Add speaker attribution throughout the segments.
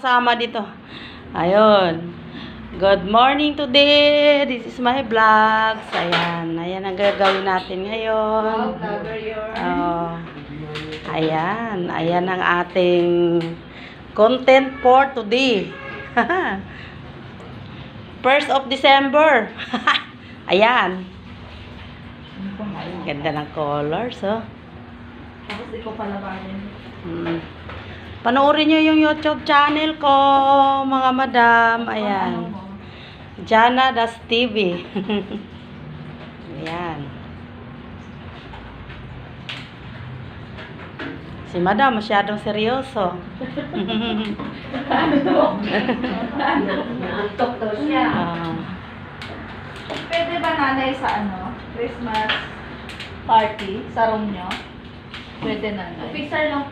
Speaker 1: Kasama dito. Ayun. Good morning today. This is my vlogs. Ayan. Ayan ang gagawin natin ngayon. Oh. Ayan. Ayan ang ating content for today. 1st of December. Ayan. Ganda ng colors, oh.
Speaker 2: Tapos di ko palabanin.
Speaker 1: Panoorin nyo yung YouTube channel ko, mga madam. Ayan. Jana Das TV. Ayan. Si madam, masyadong seryoso.
Speaker 2: Antok daw siya. Pwede ba nanay sa Christmas party sa room nyo? Pwede nanay.
Speaker 3: Officer lang.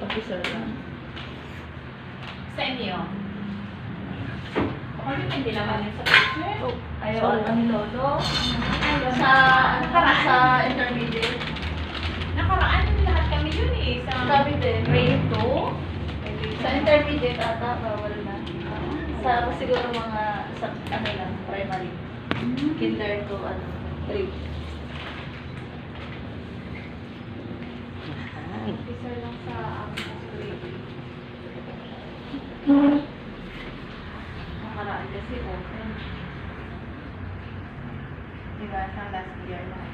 Speaker 2: Officer lang.
Speaker 3: Sa inyo. Ako hindi naman yun sa picture.
Speaker 2: Ayaw ang lolo. Sa intermediate.
Speaker 3: Nakaraan yung lahat kami yun eh. Sa
Speaker 2: Sabi din.
Speaker 3: grade 2.
Speaker 2: Sa intermediate ata, bawal na. Sa siguro mga, sa lang, primary. Kinder to, 3.
Speaker 3: Officer lang sa grade 2. Nakaraan kasi open. Diba? Sa last year lang.